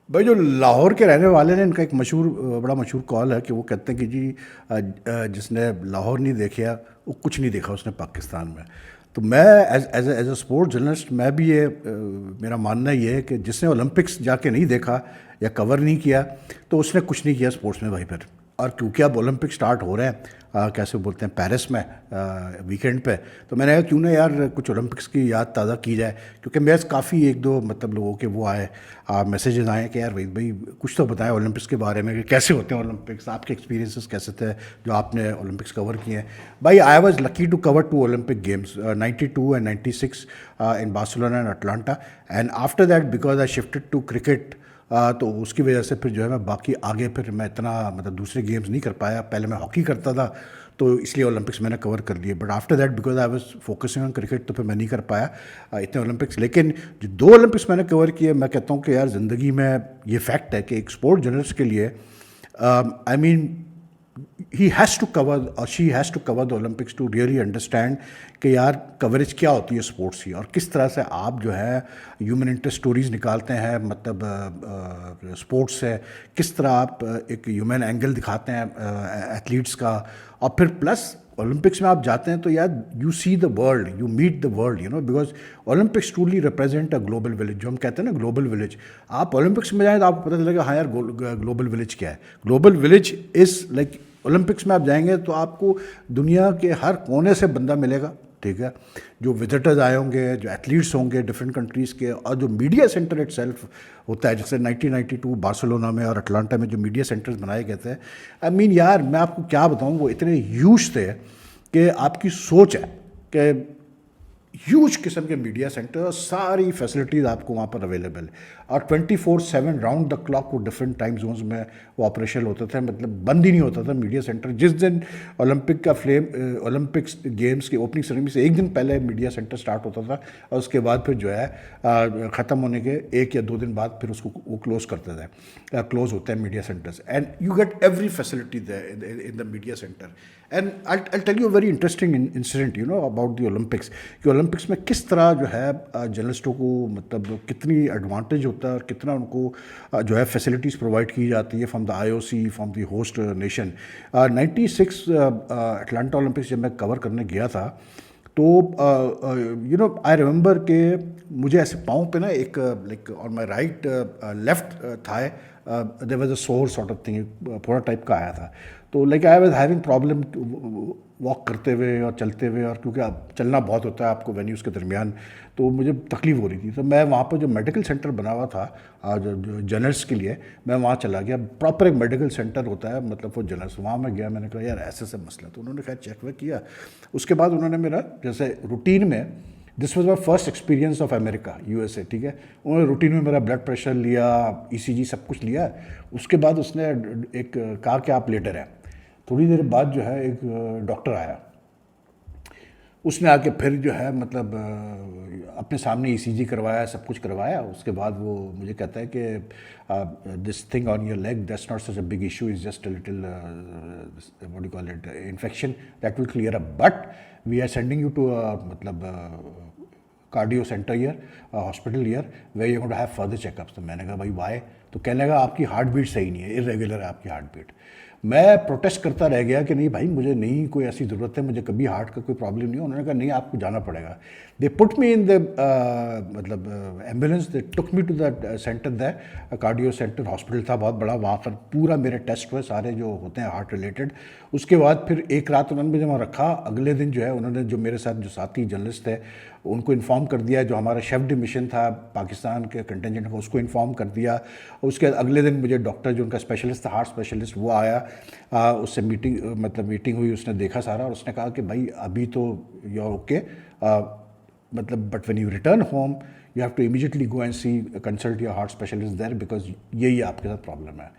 भाई जो लाहौर के रहने वाले ने, इनका एक मशहूर बड़ा मशहूर कॉल है कि वो कहते हैं कि जी जिसने लाहौर नहीं देखा वो कुछ नहीं देखा उसने पाकिस्तान में। तो मैं एज अ स्पोर्ट जर्नलिस्ट मैं भी ये मेरा मानना ये है कि जिसने ओलंपिक्स जाके नहीं देखा या कवर नहीं किया तो उसने कुछ नहीं किया स्पोर्ट्स में भाई फिर। और क्योंकि अब ओलंपिक स्टार्ट हो रहे हैं कैसे बोलते हैं पेरिस में वीकेंड पे, तो मैंने कहा क्यों ना यार कुछ ओलंपिक्स की याद ताज़ा की जाए। क्योंकि मेरे काफ़ी एक दो मतलब लोगों के वो आए मैसेजेस आए कि यार भाई भाई कुछ तो बताएं ओलंपिक्स के बारे में कि कैसे होते हैं ओलंपिक्स, आपके एक्सपीरियंसेस कैसे थे जो आपने ओलंपिक्स कवर किए हैं। भाई I was lucky to cover two Olympic Games 92 and 96 in Barcelona and Atlanta. And after that because I shifted to cricket तो उसकी वजह से फिर जो है मैं बाकी आगे फिर मैं इतना मतलब दूसरे गेम्स नहीं कर पाया। पहले मैं हॉकी करता था तो इसलिए ओलंपिक्स मैंने कवर कर लिए, but after that because I was focusing on cricket तो फिर मैं नहीं कर पाया इतने ओलंपिक्स। लेकिन जो दो ओलंपिक्स मैंने कवर किए, मैं कहता हूँ कि यार ज़िंदगी में ये फैक्ट है कि एक स्पोर्ट जर्नलिस्ट के लिए I mean he has to cover और she has to cover the Olympics to really understand कि यार कवरेज क्या होती है स्पोर्ट्स की और किस तरह से आप जो है ह्यूमन इंटरेस्ट स्टोरीज निकालते हैं, मतलब स्पोर्ट्स से किस तरह आप एक ह्यूमन एंगल दिखाते हैं एथलीट्स का। और फिर प्लस ओलंपिक्स में आप जाते हैं तो यार you see the world, you meet the world, you know, because Olympics truly represent a global village, जो हम कहते हैं ना ग्लोबल विलेज। आप ओलंपिक्स में जाएं तो आपको पता चलेगा हाँ यार ग्लोबल विलेज क्या है। Global village is like Olympics में आप जाएंगे तो आपको दुनिया के हर कोने से बंदा मिलेगा, ठीक है, जो विजिटर्स आए होंगे, जो एथलीट्स होंगे डिफरेंट कंट्रीज़ के, और जो मीडिया सेंटर इटसेल्फ होता है, जैसे 1992 बार्सिलोना में और अटलांटा में जो मीडिया सेंटर्स बनाए गए थे। आई मीन यार मैं आपको क्या बताऊँ, वो इतने ह्यूज थे कि आपकी सोच है कि ह्यूज किस्म के मीडिया सेंटर और सारी फैसिलिटीज़ आपको वहाँ पर अवेलेबल है। और 24/7 राउंड द क्लॉक वो डिफरेंट टाइम जोन्स में वो ऑपरेशनल होते थे, मतलब बंद ही नहीं होता था मीडिया सेंटर। जिस दिन ओलंपिक का ओलंपिक्स गेम्स की ओपनिंग सेरेमनी से एक दिन पहले मीडिया सेंटर स्टार्ट होता था और उसके बाद फिर जो है ख़त्म होने के 1 या 2 दिन बाद फिर उसको वो क्लोज़ करते थे, क्लोज होते हैं media centres. And you get every facility in the media centre. And I tell you very interesting incident you know about the Olympics, कि ओलंपिक्स में किस तरह जो है जर्नलिस्टों को मतलब कितनी एडवांटेज होता है और कितना उनको जो है फैसिलिटीज़ प्रोवाइड की जाती है from the IOC, from the host nation. 96 Atlanta Olympics जब मैं कवर करने गया था तो यू नो आई रिमेंबर कि मुझे ऐसे पाँव पे ना एक like on my right left thigh there was a sore sort of thing, फोड़ा टाइप का आया था। तो like I was having problem walk करते हुए और चलते हुए, और क्योंकि अब चलना बहुत होता है आपको वेन्यूज़ के दरमियान, तो मुझे तकलीफ हो रही थी। तो मैं वहाँ पर जो मेडिकल सेंटर बना हुआ था जो जर्नलिस्ट के लिए, मैं वहाँ चला गया। प्रॉपर एक मेडिकल सेंटर होता है मतलब वो जर्नलिस्ट, वहाँ मैं गया, मैंने कहा यार ऐसे ऐसे मसला। तो उन्होंने खैर चेक वेक किया। उसके बाद उन्होंने मेरा जैसे रूटीन में, this was my first experience of America USA, ठीक है, उन्होंने रूटीन में मेरा ब्लड प्रेशर लिया, ECG सब कुछ लिया। उसके बाद उसने एक कहा कि आप लेटर हैं। थोड़ी देर बाद जो है एक डॉक्टर आया, उसने आके फिर जो है मतलब अपने सामने ECG करवाया, सब कुछ करवाया। उसके बाद वो मुझे कहता है कि this thing on your leg that's not such a big issue, is just a little what do call it infection that will clear up, but we are sending you to मतलब cardio centre here hospital here where you going to have further checkups. तो मैंने कहा भाई Y? तो कहने लगा आपकी heart beat सही नहीं है, इरेगुलर है आपकी हार्ट बीट। मैं प्रोटेस्ट करता रह गया कि नहीं भाई मुझे नहीं कोई ऐसी ज़रूरत है, मुझे कभी हार्ट का कोई प्रॉब्लम नहीं है। उन्होंने कहा नहीं आपको जाना पड़ेगा। They put me in the मतलब ambulance, they took me to the centre, the cardio centre hospital था बहुत बड़ा, वहाँ पर पूरा मेरे टेस्ट हुए सारे जो होते हैं हार्ट रिलेटेड। उसके बाद फिर एक रात उन्होंने मुझे वहाँ रखा। अगले दिन जो है उन्होंने जो मेरे साथ जो साथी जर्नलिस्ट थे उनको इन्फॉर्म कर दिया, जो हमारा शेफ डी मिशन था पाकिस्तान के कंटेंजेंट का उसको इन्फॉर्म कर दिया। उसके अगले दिन मुझे डॉक्टर जो उनका स्पेशलिस्ट था हार्ट स्पेशलिस्ट वो आया, उससे मीटिंग हुई, उसने देखा सारा और उसने कहा कि भाई अभी तो यू आर ओके, मतलब but when you return home you have to immediately go and see consult your heart specialist there because यही आपके साथ प्रॉब्लम है।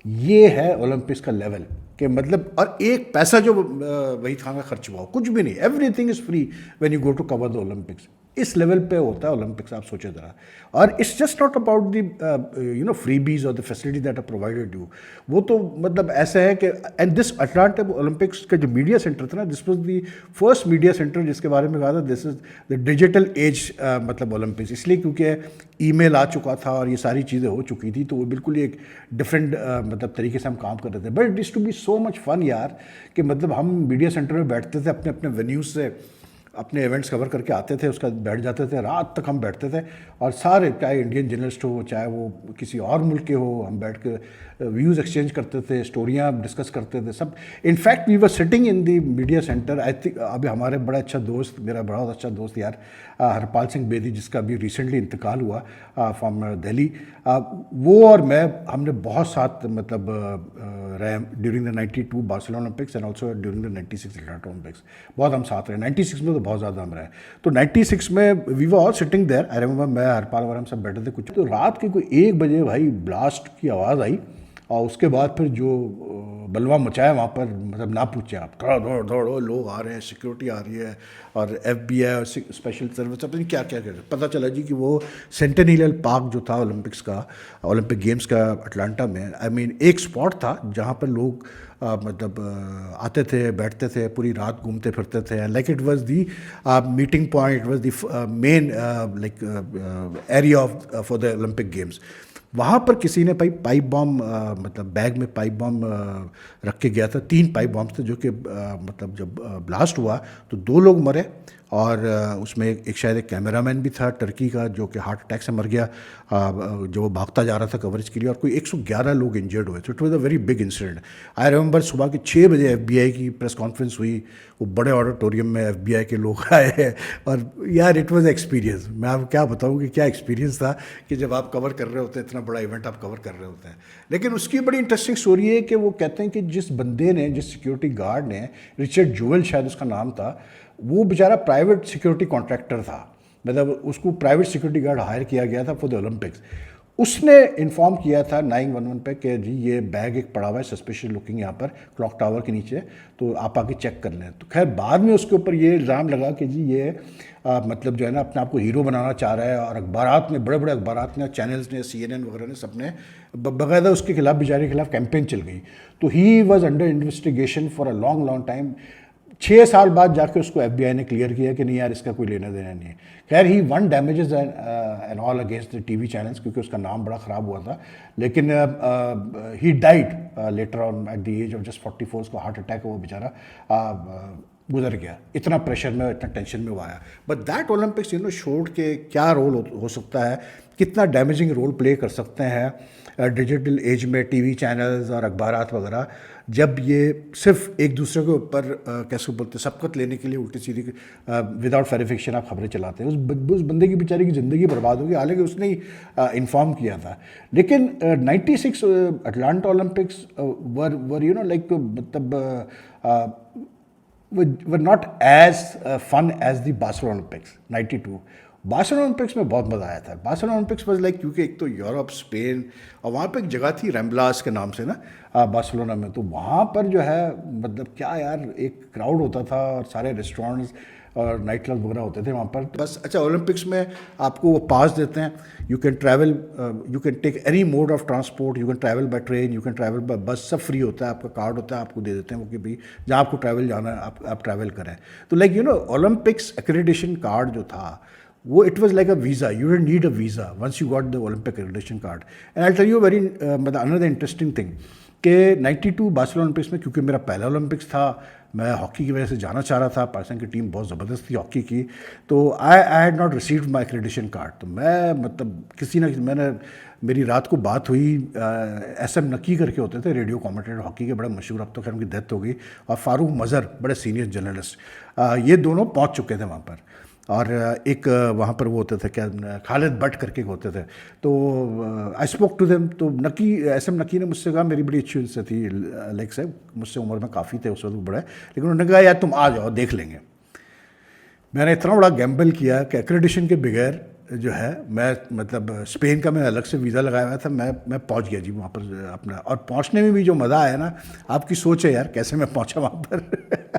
ये है ओलंपिक्स का लेवल कि मतलब, और एक पैसा जो वही था खर्च हुआ कुछ भी नहीं, everything is free when you go to cover the Olympics. इस लेवल पे होता है ओलंपिक्स, आप सोचे ज़रा। और it's just not about the freebies और the facility that are provided you. वो तो मतलब ऐसा है कि एंड दिस अटलांटा ओलंपिक्स का जो मीडिया सेंटर था ना, this was the first media centre जिसके बारे में कहा था this is the digital age मतलब ओलंपिक्स, इसलिए क्योंकि ईमेल आ चुका था और ये सारी चीज़ें हो चुकी थी, तो वो बिल्कुल ही एक डिफरेंट मतलब तरीके से हम काम कर रहे थे। But it is to be so much fun यार, कि मतलब हम मीडिया सेंटर में बैठते थे, अपने अपने वेन्यूज़ से अपने इवेंट्स कवर करके आते थे, उसका बैठ जाते थे, रात तक हम बैठते थे, और सारे चाहे इंडियन जर्नलिस्ट हो चाहे वो किसी और मुल्क के हो, हम बैठ के व्यूज़ एक्सचेंज करते थे, स्टोरियाँ डिस्कस करते थे सब। In fact we were sitting in the media centre. I think अभी हमारे बड़ा अच्छा दोस्त, मेरा बहुत अच्छा दोस्त यार हरपाल सिंह बेदी, जिसका अभी रिसेंटली इंतकाल हुआ फ्रॉम दिल्ली, वो और मैं हमने बहुत साथ मतलब रहे during the 92 Barcelona Olympics and also during the 96 Atlanta Olympics. बहुत हम साथ रहे, 96 में तो बहुत ज़्यादा हम रहे। तो 96 में we were all sitting there, I remember मैं हरपाल और हम सब बैठे थे कुछ, तो रात के कोई 1 बजे भाई ब्लास्ट की आवाज़ आई, और उसके बाद फिर जो बलवा मचाया वहाँ पर, मतलब ना पूछे आप, थोड़ा दौड़ दौड़ो, लोग आ रहे हैं, सिक्योरिटी आ रही है, और FBI और स्पेशल सर्विस पता नहीं क्या क्या कर रहे। पता चला जी कि वो सेंटेनियल पार्क जो था ओलंपिक्स का, ओलंपिक गेम्स का अटलांटा में, आई मीन एक स्पॉट था जहाँ पर लोग मतलब आते थे, बैठते थे, पूरी रात घूमते फिरते थे, like it was the meeting point, it was the main like area of for the Olympic games. वहाँ पर किसी ने पाइप बॉम्ब मतलब बैग में पाइप बॉम्ब रख के गया था। 3 पाइप बॉम्ब थे जो कि मतलब जब ब्लास्ट हुआ तो 2 लोग मरे, और उसमें एक शायद एक कैमरामैन भी था टर्की का जो कि हार्ट अटैक से मर गया, जो वो भागता जा रहा था कवरेज के लिए, और कोई 111 लोग इंजर्ड हुए। तो it was a very big incident. I remember सुबह के 6 बजे FBI की प्रेस कॉन्फ्रेंस हुई, वो बड़े ऑडिटोरियम में FBI के लोग आए हैं, और यार इट वाज एक्सपीरियंस। मैं आपको क्या बताऊँ कि क्या एक्सपीरियंस था कि जब आप कवर कर रहे होते हैं, इतना बड़ा इवेंट आप कवर कर रहे होते हैं। लेकिन उसकी बड़ी इंटरेस्टिंग स्टोरी है कि वो कहते हैं कि जिस बंदे ने, जिस सिक्योरिटी गार्ड ने, रिचर्ड जोवेल शायद उसका नाम था, वो बेचारा प्राइवेट सिक्योरिटी कॉन्ट्रैक्टर था, मतलब उसको प्राइवेट सिक्योरिटी गार्ड हायर किया गया था फॉर द ओलंपिक्स। उसने इन्फॉर्म किया था 911 पे कि जी ये बैग एक पड़ा हुआ है सस्पिशियस लुकिंग यहाँ पर क्लॉक टावर के नीचे, तो आप आके चेक कर लें। तो खैर बाद में उसके ऊपर ये इल्ज़ाम लगा कि जी ये मतलब जो है ना अपने आप को हीरो बनाना चाह रहा है, और अखबारात में, बड़े बड़े अखबारात ने, चैनल्स ने, CNN वगैरह ने, सबने बाकायदा उसके खिलाफ, बेचारे के खिलाफ कैंपेन चल गई। तो he was under investigation for a long long time. 6 साल बाद जाके उसको FBI ने क्लियर किया कि नहीं यार इसका कोई लेना देना नहीं है। खैर he won damages and all against the TV channels, क्योंकि उसका नाम बड़ा ख़राब हुआ था। लेकिन he died later on at the age of just 44। उसको हार्ट अटैक, वो बेचारा गुजर गया। इतना प्रेशर में, इतना टेंशन में वो आया। बट दैट ओलंपिक्स शोड के क्या रोल हो सकता है, कितना डैमेजिंग रोल प्ले कर सकते हैं डिजिटल एज में TV चैनल्स और अखबारात वगैरह, जब ये सिर्फ एक दूसरे के ऊपर कैसे बोलते हैं, सबकत लेने के लिए उल्टी सीधी विदाउट वेरिफिकेशन आप खबरें चलाते हैं। उस बंदे की बेचारे की ज़िंदगी बर्बाद होगी, हालांकि उसने ही इन्फॉर्म किया था। लेकिन 96 अटलांटा ओलंपिक्स वर लाइक मतलब were not as fun as the Barcelona Olympics 92। Barcelona Olympics में बहुत मज़ा आया था। बार्सिलोना ओलंपिक्स वाज लाइक, क्योंकि एक तो यूरोप, स्पेन, और वहाँ पे एक जगह थी रैम्बलास के नाम से ना बार्सिलोना में, तो वहाँ पर जो है मतलब क्या यार एक क्राउड होता था, और सारे रेस्टोरेंट्स और नाइट क्लब वगैरह होते थे वहाँ पर। बस अच्छा, ओलंपिक्स में आपको वो पास देते हैं, you can travel, you can take any mode of transport, you can travel by train, you can travel by bus, सब फ्री होता है। आपका कार्ड होता है, आपको दे देते हैं वो कि भाई जहाँ आपको ट्रैवल जाना है आप ट्रैवल करें। तो लाइक ओलंपिक्स एक्रेडिटेशन कार्ड जो था वो, it was like a visa, you didn't need a visa once you got the Olympic accreditation card. And I tell you very मतलब अनदर इंटरेस्टिंग थिंग कि 92 बार्सिलोना ओलंपिक्स में, क्योंकि मेरा पहला Olympics था, मैं हॉकी की वजह से जाना चाह रहा था, पाकिस्तान की टीम बहुत ज़बरदस्त थी हॉकी की, तो I had not received my accreditation card. तो मैं मतलब किसी ना मैंने, मेरी रात को बात हुई, SM नकी करके होते थे रेडियो कमेंटेटर हॉकी के, बड़े मशहूर, अब तो खैर उनकी डेथ हो गई, और फारूक मज़हर बड़े सीनियर जर्नलिस्ट, ये दोनों पहुंच चुके थे वहाँ पर। और एक वहाँ पर वो होते थे क्या, खालिद भट्ट करके होते थे। तो आई स्पोक टू देम। तो नकी, SM नकी ने मुझसे कहा, मेरी बड़ी अच्छी उनसे थी लाइक से, मुझसे उम्र में काफ़ी थे उस वक्त बड़े, लेकिन उन्होंने कहा यार तुम आ जाओ देख लेंगे। मैंने इतना बड़ा गैम्बल किया कि एक्रेडिटेशन के बगैर जो है, मैं मतलब स्पेन का मैं अलग से वीज़ा लगाया हुआ था, मैं पहुंच गया जी वहाँ पर अपना। और पहुंचने में भी जो मज़ा आया ना, आपकी सोच है यार कैसे मैं पहुंचा वहाँ पर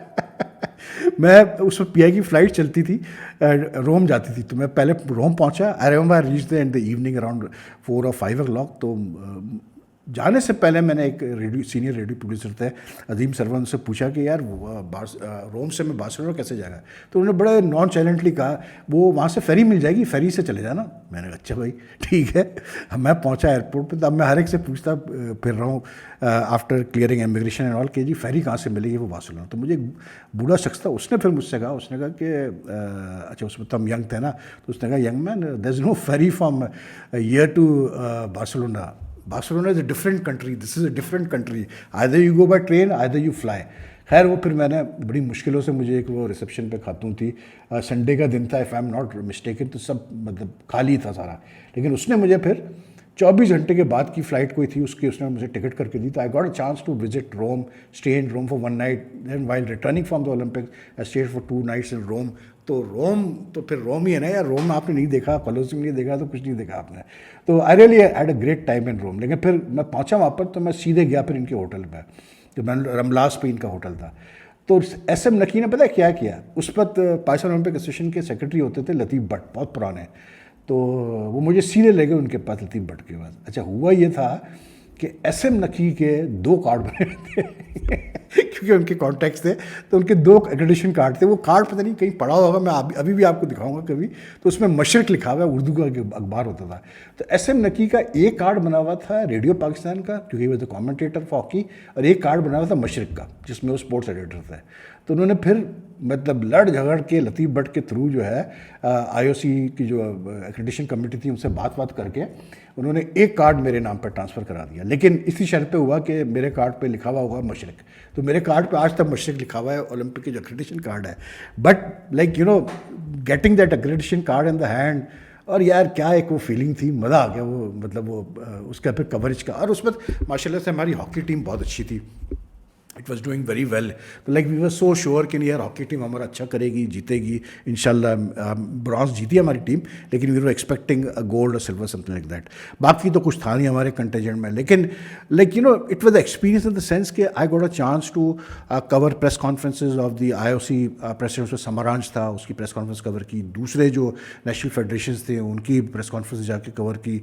मैं उस वक्त पीआई की फ़्लाइट चलती थी, रोम जाती थी, तो मैं पहले रोम पहुंचा। I remember I reach the in the evening around 4 or 5 o'clock। तो जाने से पहले मैंने एक सीनियर रेडियो प्रोड्यूसर थे अजीम सरवन से पूछा कि यार रोम से मैं बार्सिलोना कैसे जाएगा। तो उन्होंने बड़े नॉन चाइलेंटली कहा वो वहाँ से फेरी मिल जाएगी, फेरी से चले जाना। मैंने कहा अच्छा भाई ठीक है। मैं पहुँचा एयरपोर्ट पे, तब मैं हर एक से पूछता फिर रहा हूँ after clearing immigration and all कि जी फेरी कहाँ से मिलेगी वो बार्सिलोना। तो मुझे एक बूढ़ा शख्स था, उसने फिर मुझसे कहा, उसने कहा कि अच्छा उसमें तो हम यंग थे ना, तो उसने कहा young man there is no ferry from here to Barcelona. Barcelona is a different country, this is a different country, either you go by train either you fly. खैर वो फिर मैंने बड़ी मुश्किलों से, मुझे एक वो रिसेप्शन पे खातून थी, संडे का दिन था if I am not mistaken, तो सब मतलब खाली था सारा। लेकिन उसने मुझे फिर 24 घंटे के बाद की फ़्लाइट कोई थी उसकी, उसने मुझे टिकट करके दी। तो I got a chance to visit Rome, stay in Rome for 1 night, then while returning from the Olympic I stayed for 2 nights in Rome. तो रोम तो फिर रोम ही है ना यार, रोम आपने नहीं देखा, कोलोसियम नहीं देखा तो कुछ नहीं देखा आपने। तो I really had a great time in Rome. लेकिन फिर मैं पहुंचा वहाँ पर, तो मैं सीधे गया फिर इनके होटल पर, जो मैं रमलास पे इनका होटल था। तो एस एम नकी ने पता है क्या किया, उस वक्त पाकिस्तान ओलंपिक एसोसिएशन के सेक्रेटरी होते थे लतीफ़ भट्ट, बहुत पुराने। तो वो मुझे सीधे ले गए उनके पास, लतीफ़ भट्ट के पास। अच्छा हुआ ये था कि एस एम नकी के 2 कार्ड बने थे क्योंकि उनके कॉन्टैक्ट्स थे, तो उनके 2 एक्रेडिशन कार्ड थे। वो कार्ड पता नहीं कहीं पड़ा होगा, मैं अभी भी आपको दिखाऊंगा कभी। तो उसमें मशरक लिखा हुआ है, उर्दू का अखबार होता था। तो एस एम नकी का एक कार्ड बना हुआ था रेडियो पाकिस्तान का, क्योंकि वो द कॉमेंटेटर फॉर हॉकी, और एक कार्ड बना हुआ था मशरक का, जिसमें वो स्पोर्ट्स एडिटर थे। तो उन्होंने फिर मतलब लड़ झगड़ के लतीफ़ भट्ट के थ्रू जो है आईओसी की जो एक्रेडिशन कमेटी थी उनसे बात करके उन्होंने एक कार्ड मेरे नाम पर ट्रांसफ़र करा दिया। लेकिन इसी शर्त पे हुआ कि मेरे कार्ड पे लिखा हुआ होगा मशरक। तो मेरे कार्ड पे आज तक मशरक लिखा हुआ है, ओलंपिक के जो एक्रेडिशन कार्ड है। But like you know getting that accreditation card in the hand, और यार क्या एक वो फीलिंग थी, मज़ा आ गया वो, मतलब वो उसका फिर कवरेज का। और उस वक्त माशाल्लाह से हमारी हॉकी टीम बहुत अच्छी थी, it was doing very well. तो like we were so sure कि नहीं यार हॉकी टीम हमारा अच्छा करेगी, जीतेगी इंशाल्लाह। ब्रॉन्ज जीती हमारी टीम, लेकिन we were expecting a gold और सिल्वर समथिंग लाइक दैट। बाकी तो कुछ था नहीं हमारे कंटेजेंट में। लेकिन like you know it was experience in the sense कि I got a chance to cover press conferences of the IOC president उसमें समारांश था, उसकी प्रेस कॉन्फ्रेंस कवर की। दूसरे जो नेशनल फेडरेशन थे उनकी प्रेस कॉन्फ्रेंस जाके कवर की।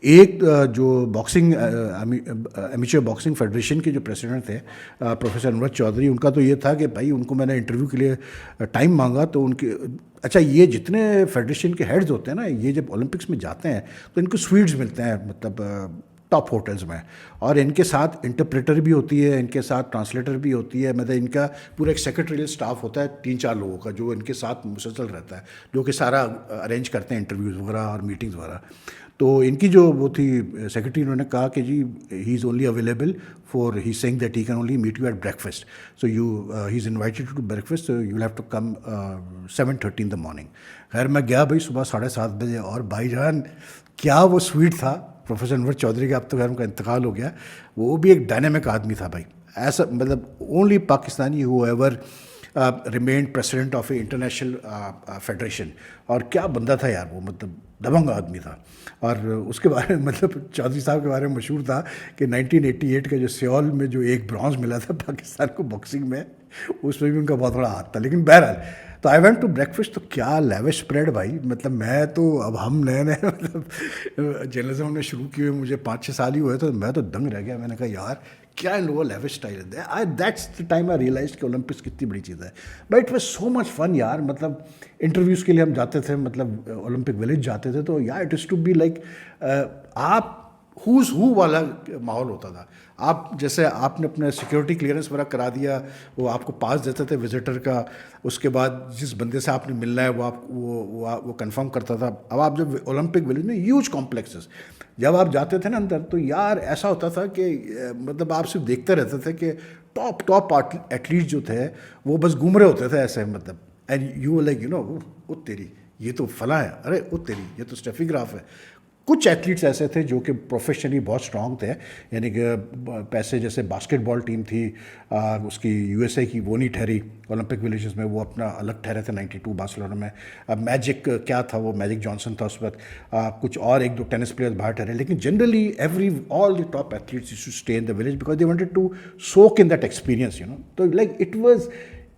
एक जो बॉक्सिंग एमेच्योर बॉक्सिंग फेडरेशन के जो प्रेसिडेंट थे प्रोफेसर अनवर चौधरी, उनका तो ये था कि भाई उनको मैंने इंटरव्यू के लिए टाइम मांगा तो उनके, अच्छा ये जितने फेडरेशन के हेड्स होते हैं ना, ये जब ओलंपिक्स में जाते हैं तो इनको स्वीट्स मिलते हैं, मतलब टॉप होटल्स में। और इनके साथ इंटरप्रेटर भी होती है, इनके साथ ट्रांसलेटर भी होती है, मतलब इनका पूरा एक सेक्रेटरियल स्टाफ होता है 3-4 लोगों का, जो इनके साथ मुसलसल रहता है, जो कि सारा अरेंज करते हैं इंटरव्यूज़ वगैरह और मीटिंग्स वगैरह। तो इनकी जो वो थी सेक्रेटरी, उन्होंने कहा कि जी he is only available for, he saying that he can only meet you at breakfast, so you he is invited to breakfast, so you have to come 7:30 in the morning. खैर मैं गया भाई सुबह 7:30 बजे, और भाईजान क्या वो स्वीट था प्रोफेसर अनवर चौधरी का, अब तो खैर उनका इंतकाल हो गया। वो भी एक डायनेमिक आदमी था भाई, ऐसा मतलब only Pakistani who ever remained president of A international federation. और क्या बंदा था यार वो, मतलब दबंग आदमी था। और उसके बारे में मतलब चौधरी साहब के बारे में मशहूर था कि 1988 का जो सियोल में जो एक ब्रॉन्ज मिला था पाकिस्तान को बॉक्सिंग में, उसमें भी उनका बहुत बड़ा हाथ था। लेकिन बहरहाल तो आई वेंट टू ब्रेकफास्ट, तो क्या लेविश स्प्रेड भाई, मतलब मैं तो, अब हम नए नए मतलब जर्नलिज्म हमने शुरू किए हुए मुझे 5-6 साल ही हुए, तो मैं तो दंग रह गया। मैंने कहा यार क्या इन लोगों लेविश स्टाइल है। I that's the time I realize कि ओलंपिक्स कितनी बड़ी चीज़ है। But it was so much fun यार, मतलब इंटरव्यूज़ के लिए हम जाते थे, मतलब ओलंपिक विलेज जाते थे, तो यार it is to be like आप हुज हु वाला माहौल होता था। आप जैसे आपने अपने सिक्योरिटी क्लियरेंस वगैरह करा दिया, वो आपको पास देते थे विजिटर का, उसके बाद जिस बंदे से आपने मिलना है वो आप वो कंफर्म करता था। अब आप जब ओलंपिक विलेज में ह्यूज कॉम्प्लेक्सेस जब आप जाते थे ना अंदर, तो यार ऐसा होता था कि मतलब आप सिर्फ देखते रहते थे कि टॉप एथलीट जो थे वो बस घूम रहे होते थे ऐसे, मतलब and you like you no वो तेरी ये तो फला है, अरे वो तेरी ये तो स्टेफी ग्राफ है। कुछ एथलीट्स ऐसे थे जो कि प्रोफेशनली बहुत स्ट्रांग थे, यानी कि पैसे जैसे बास्केटबॉल टीम थी उसकी USA की, वो नहीं ठहरी ओलंपिक विलेजेस में, वो अपना अलग ठहरे थे 92 बार्सिलोना में। अब मैजिक क्या था, वो मैजिक जॉनसन था उस वक्त, कुछ और 1-2 टेनिस प्लेयर्स बाहर ठहरे। लेकिन generally all the top athletes used to stay in the village because they wanted to soak in that experience, you know. तो लाइक इट वाज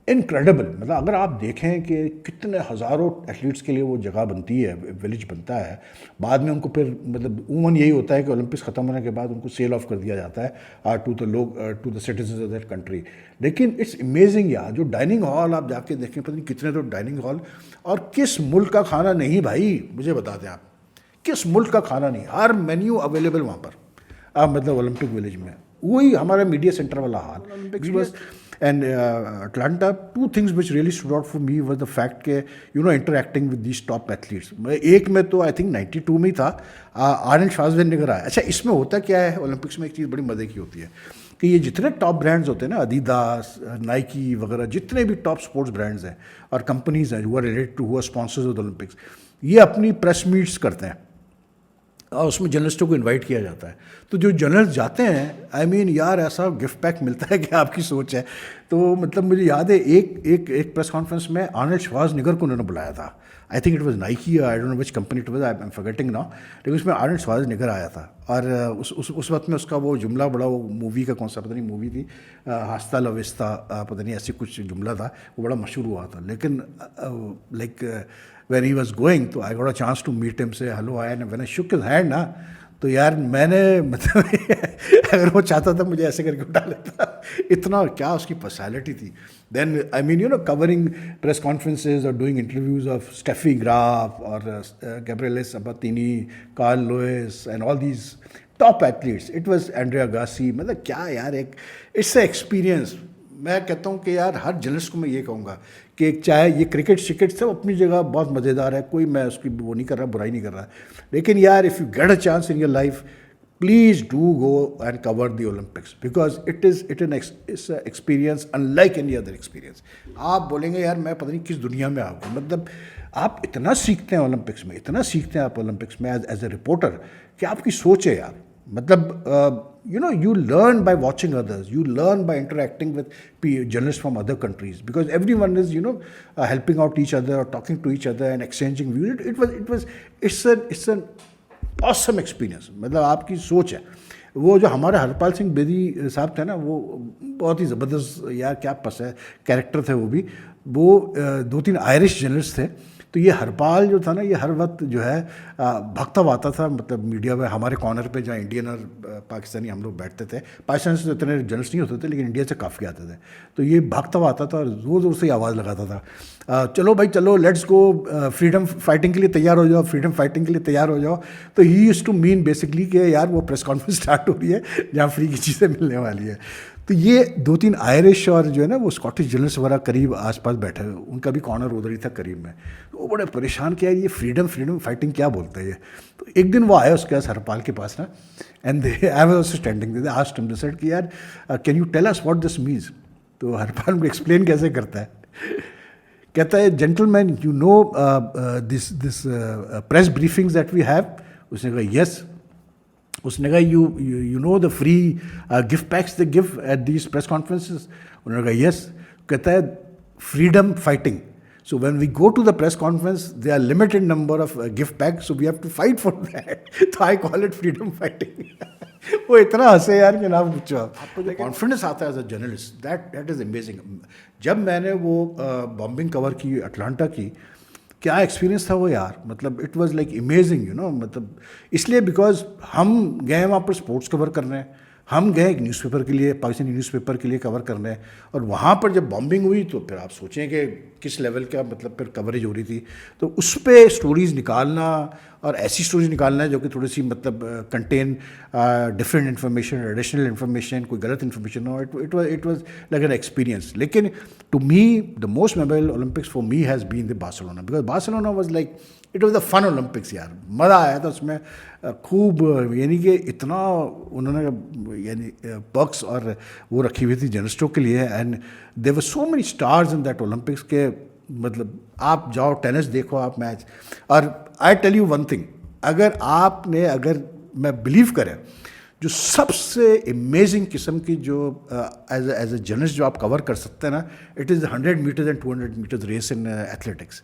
इनक्रेडिबल, मतलब अगर आप देखें कि कितने हज़ारों एथलीट्स के लिए वो जगह बनती है, विलेज बनता है, बाद में उनको फिर मतलब उमूमन यही होता है कि ओलंपिक्स ख़त्म होने के बाद उनको सेल ऑफ कर दिया जाता है to the citizen of that country. लेकिन इट्स अमेजिंग यार, जो डाइनिंग हॉल आप जाके देखें, पता नहीं कितने तो डाइनिंग हॉल, और किस मुल्क का खाना नहीं भाई, मुझे बता दें आप, किस मुल्क का खाना नहीं, हर मेन्यू अवेलेबल वहाँ पर, मतलब ओलंपिक विलेज में। वही हमारा मीडिया सेंटर वाला हाल ओलंपिक्स बस। And Atlanta, two things which really stood out for me was the fact के interacting with these top athletes. एक में तो आई थिंक 92 में ही था, आर्नल्ड श्वार्ज़नेगर आया। अच्छा, इसमें होता क्या है ओलंपिक्स में, एक चीज़ बड़ी मज़े की होती है कि ये जितने टॉप ब्रांड्स होते हैं ना, अदीदास, नाइकी वगैरह, जितने भी टॉप स्पोर्ट्स ब्रांड्स हैं और कंपनीज़ हैं who are related to, who are sponsors of the Olympics, ये अपनी प्रेस मीट्स करते हैं और उसमें जर्नलिस्टों को इनवाइट किया जाता है। तो जो जर्नलिस्ट जाते हैं, आई मीन यार, ऐसा गिफ्ट पैक मिलता है कि आपकी सोच है। तो मतलब मुझे याद है एक प्रेस कॉन्फ्रेंस में आर्नल्ड श्वार्ज़नेगर को उन्होंने बुलाया था। I think it was Nike, I don't know which company it was, I am forgetting now, लेकिन उसमें आर्नल्ड श्वार्ज़नेगर आया था। और उस वक्त में उसका वो जुमला बड़ा, वो मूवी का कौन सा पता नहीं मूवी थी, हास्ता लविस्ता, पता नहीं ऐसी कुछ जुमला था, वो बड़ा मशहूर हुआ था। लेकिन like when he was going, तो I got a chance to meet him, say hello, and when I shook his hand ना, तो यार मैंने मतलब अगर वो चाहता था मुझे ऐसे करके उठा लेता, इतना क्या उसकी पर्सनैलिटी थी। Then I mean covering press conferences और doing interviews of Steffi Graf और Gabriela Sabatini, Carl Lewis and all these top athletes, it was Andre Agassi. मतलब क्या यार, एक इट्स ए एक्सपीरियंस। मैं कहता हूँ कि यार हर जर्नलिस्ट को मैं ये कहूँगा कि चाहे ये क्रिकेट शिकेट से अपनी जगह बहुत मज़ेदार है, कोई मैं उसकी वो नहीं कर रहा, बुराई नहीं कर रहा, लेकिन यार if you get a chance in your life, please do go and cover the Olympics, because it's experience unlike any other experience. आप बोलेंगे यार मैं पता नहीं किस दुनिया में आ गया, मतलब आप इतना सीखते हैं ओलंपिक्स में, इतना सीखते हैं आप ओलंपिक्स में एज ए रिपोर्टर कि आपकी सोच है यार। मतलब you learn by watching others, you learn by interacting with journalists from other countries, because everyone is helping out each other or talking to each other and exchanging views. It's an awesome experience. मतलब आपकी सोच है। वो जो हमारे हरपाल सिंह बेदी साहब थे ना, वो बहुत ही ज़बरदस्त यार, क्या कैरेक्टर थे वो भी। वो 2-3 आयरिश जर्नलिस्ट थे, तो ये हरपाल जो था ना, ये हर वक्त जो है भागता आता था, मतलब मीडिया में हमारे कॉर्नर पे जहाँ इंडियन और पाकिस्तानी हम लोग बैठते थे। पाकिस्तान से तो इतने जर्नलिस्ट नहीं होते थे, लेकिन इंडिया से काफ़ी आते थे। तो ये भागता आता था और ज़ोर ज़ोर से आवाज़ लगाता था, चलो भाई चलो, लेट्स गो, फ्रीडम फाइटिंग के लिए तैयार हो जाओ, फ्रीडम फाइटिंग के लिए तैयार हो जाओ। तो he used to mean basically कि यार वो प्रेस कॉन्फ्रेंस स्टार्ट हो रही है जहाँ फ्री की चीज़ें मिलने वाली है। तो ये 2-3 आयरिश और जो है ना वो स्कॉटिश जर्नलिस्ट वगैरह करीब आसपास बैठे हुए, उनका भी कॉर्नर उधर ही था करीब में। तो वो बड़े परेशान किया, ये फ्रीडम फाइटिंग क्या बोलता है ये। तो एक दिन वो आया उसके पास, हरपाल के पास ना, and they I was also standing, they asked him, they said कि यार can you tell us what this means. तो हरपाल को एक्सप्लेन कैसे करता है, कहता है gentleman you know this press briefings that we have. उसने कहा यस। उसने कहा you know the free gift packs they give at these press conferences. उन्होंने कहा यस। कहता है freedom fighting, so when we go to the press conference there are limited number of gift packs, so we have to fight for that. तो I call it freedom fighting. वो इतना हंसे यार कि ना पूछो। आपको जो कॉन्फिडेंस आता है as a journalist, that is amazing. जब मैंने वो बॉम्बिंग कवर की अटलांटा की, क्या एक्सपीरियंस था वो यार, मतलब इट वाज लाइक अमेजिंग, मतलब इसलिए बिकॉज हम गए वहाँ पर स्पोर्ट्स कवर कर रहे हैं, हम गए एक न्यूज़पेपर के लिए, पाकिस्तानी न्यूज़पेपर के लिए कवर करने, और वहाँ पर जब बॉम्बिंग हुई तो फिर आप सोचें कि किस लेवल का मतलब फिर कवरेज हो रही थी। तो उस पर स्टोरीज़ निकालना और ऐसी स्टोरीज निकालना जो कि थोड़ी सी मतलब contain different information, additional information, कोई गलत इन्फॉर्मेशन हो, it was like an experience. लेकिन to me the most memorable Olympics for me has been the Barcelona, because Barcelona was like it was the fun Olympics यार, मज़ा आया था उसमें खूब। यानी कि इतना उन्होंने यानी पर्क्स और वो रखी हुई थी जर्नलिस्टों के लिए, and there were so many stars in that Olympics के, मतलब आप जाओ टेनिस देखो आप मैच। और I tell you one thing, अगर मैं बिलीव करें, जो सबसे अमेजिंग किस्म की जो एज ए जर्नलिस्ट जो आप कवर कर सकते हैं ना, it is 100 metres and 200 metres race in athletics.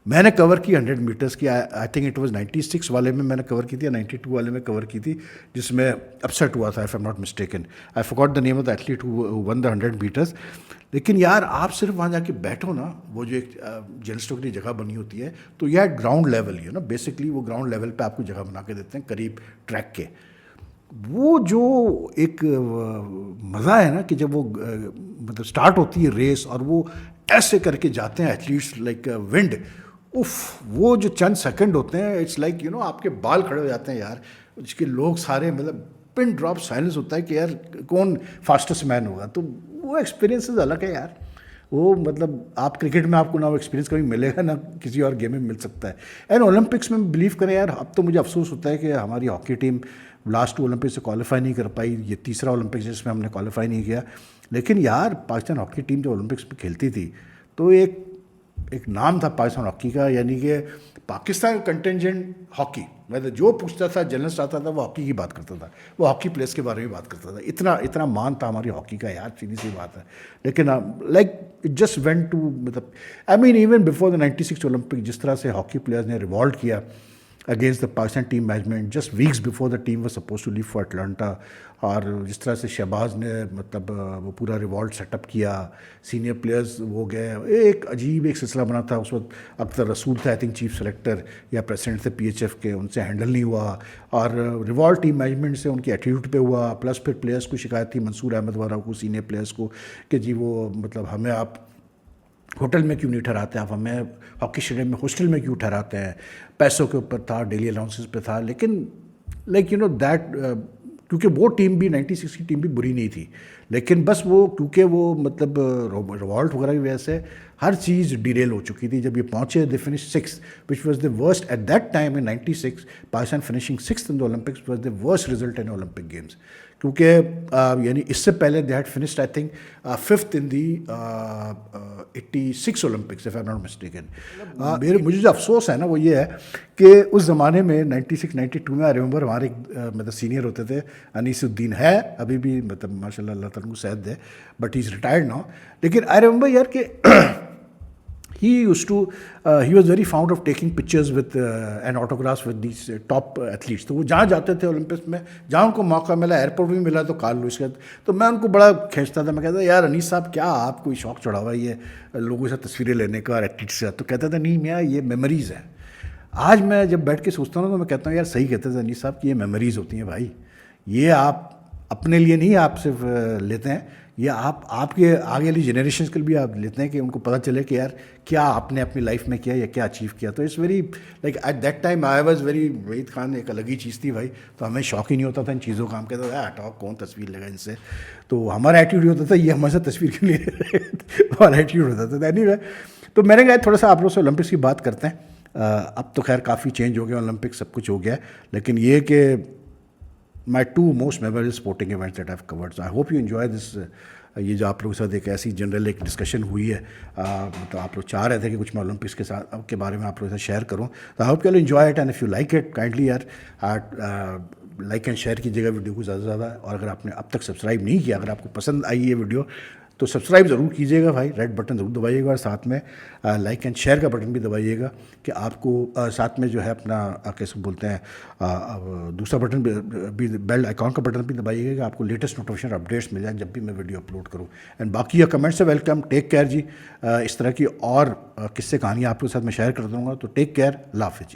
मैंने कवर की 100 मीटर्स की, आई थिंक इट वाज 96 वाले में मैंने कवर की थी या 92 वाले में कवर की थी, जिसमें अपसेट हुआ था if I am not mistaken. I forgot the name of the athlete who won the 100 metres. लेकिन यार आप सिर्फ वहाँ जाके बैठो ना, वो जो एक जर्नलिस्टों के लिए जगह बनी होती है, तो यह ग्राउंड लेवल ही है ना, बेसिकली वो ग्राउंड लेवल पे आपको जगह बना के देते हैं करीब ट्रैक के। वो जो एक मज़ा है ना कि जब वो मतलब स्टार्ट होती है रेस और वो ऐसे करके जाते हैं एथलीट्स लाइक विंड, उफ, वो जो चंद सेकंड होते हैं, इट्स लाइक यू नो आपके बाल खड़े हो जाते हैं यार। उसके लोग सारे मतलब पिन ड्रॉप साइलेंस होता है कि यार कौन फास्टेस्ट मैन होगा। तो वो एक्सपीरियंसेस अलग है यार। वो मतलब आप क्रिकेट में आपको ना वो एक्सपीरियंस कभी मिलेगा ना किसी और गेम में मिल सकता है। एंड ओलंपिक्स में बिलीव करें यार, अब तो मुझे अफसोस होता है कि हमारी हॉकी टीम लास्ट 2 ओलंपिक से क्वालिफाई नहीं कर पाई। ये तीसरा ओलंपिक्स जिसमें हमने क्वालिफाई नहीं किया। लेकिन यार पाकिस्तान हॉकी टीम जब ओलंपिक्स में खेलती थी तो एक नाम था पाकिस्तान हॉकी का, यानी कि पाकिस्तान कंटिजेंट हॉकी। मतलब जो पूछता था, जर्नलिस्ट आता था, वो हॉकी की बात करता था, वो हॉकी प्लेयर्स के बारे में बात करता था। इतना इतना मान था हमारी हॉकी का यार, सीधी सी बात है। लेकिन like it just went to, मतलब I mean even before the 96 Olympic जिस तरह से हॉकी प्लेयर्स ने रिवॉल्ट किया against the Pakistan team management just weeks before the team was suppose to leave for Atlanta, और जिस तरह से शहबाज ने मतलब वो पूरा रिवॉल्ट सेटअप किया, सीनियर प्लेयर्स वो गए, एक अजीब एक सिलसिला बना था। उस वक्त अख्तर रसूल थे आई थिंक चीफ सेलेक्टर या प्रेसिडेंट थे PHF के, उनसे हैंडल नहीं हुआ, और रिवॉल्ट टीम मैनेजमेंट से उनकी एटीट्यूड पे हुआ। प्लस फिर प्लेयर्स को शिकायत थी मंसूर अहमद वाला को, सीनियर प्लेयर्स को, कि जी वो मतलब हमें आप होटल में क्यों नहीं ठहराते, आप हमें हॉकी स्टेडियम में हॉस्टल में क्यों ठहराते हैं। पैसों के ऊपर था, डेली अलाउंसेस पे था। लेकिन लाइक यू नो दैट, क्योंकि वो टीम भी 96 की टीम भी बुरी नहीं थी, लेकिन बस वो क्योंकि वो मतलब रिवॉल्ट वगैरह की वजह से हर चीज़ डिरेल हो चुकी थी। जब ये पहुँचे they finish 6th which was the worst at that time in 96। Pakistan finishing 6th in the Olympics was the worst result in Olympic games, क्योंकि यानी इससे पहले they had finished I think 5th in the 86 Olympics if I am not mistaken. मेरे मुझे जो अफसोस है ना वो ये है कि उस ज़माने में 96-92 में आई रिमेंबर हमारे मतलब सीनियर होते थे, अनीसुद्दीन है अभी भी, मतलब माशाल्लाह अल्लाह ताला उनको सेहत दे, but he is retired now. लेकिन आई रिमेंबर यार कि he was very fond of taking pictures with and autographs with these top athletes। तो वो जहाँ जाते थे ओलंपिक्स में, जहाँ उनको मौका मिला, एयरपोर्ट भी मिला तो कार्ल लुइस का, तो मैं उनको बड़ा खींचता था। मैं कहता यार अनीस साहब क्या आप कोई शौक चढ़ा हुआ है ये लोगों से तस्वीरें लेने का और एथलीट्स से? तो कहता था नहीं मियाँ ये मेमोरीज़ है। आज मैं जब बैठ के सोचता हूँ तो मैं कहता हूँ यार सही कहते थे अनीस साहब कि ये मेमोरीज़ होती हैं भाई। ये आप अपने लिए नहीं आप सिर्फ लेते हैं, ये आप आपके आगे वाली जनरेशन के लिए भी आप लेते हैं कि उनको पता चले कि यार क्या आपने अपनी लाइफ में किया या क्या अचीव किया। तो it's very like at that time I was very, Waheed Khan एक अलग ही चीज़ थी भाई। तो हमें शौक ही नहीं होता था इन चीज़ों का, हम कहते थे हटाओ कौन तस्वीर लेगा इनसे। तो हमारा एटीट्यूड होता था ये हमारे साथ तस्वीर के लिए हमारा एटीट्यूड होता था। एनीवे, तो मैंने कहा थोड़ा सा आप लोग से ओलंपिक्स की बात करते हैं। अब तो खैर काफ़ी चेंज हो गया, ओलंपिक्स सब कुछ हो गया, लेकिन ये कि my 2 most memorable sporting events that I've covered. So I hope you enjoy this। ये जो आप लोगों के साथ एक ऐसी जनरल एक डिस्कशन हुई है, मतलब आप लोग चाह रहे थे कि कुछ मैं ओलंपिक्स के साथ के बारे में आप लोगों के साथ शेयर करूं। तो I hope you enjoy it, and if you like it kindly यार लाइक एंड शेयर कीजिएगा वीडियो को ज़्यादा से ज़्यादा। और अगर आपने अब तक सब्सक्राइब नहीं किया, अगर आपको पसंद आई ये वीडियो तो सब्सक्राइब ज़रूर कीजिएगा भाई, रेड बटन ज़रूर दबाइएगा, और साथ में लाइक एंड शेयर का बटन भी दबाइएगा कि आपको साथ में जो है अपना कैसे बोलते हैं दूसरा बटन भी बेल आइकॉन का बटन भी दबाइएगा कि आपको लेटेस्ट नोटिफिकेशन अपडेट्स मिल जाए जब भी मैं वीडियो अपलोड करूँ। एंड बाकी या कमेंट्स है वेलकम। टेक केयर जी। इस तरह की और किस्से कहानियाँ आपके साथ मैं शेयर कर दूँगा, तो टेक केयर, अल्लाह हाफ़िज़ जी।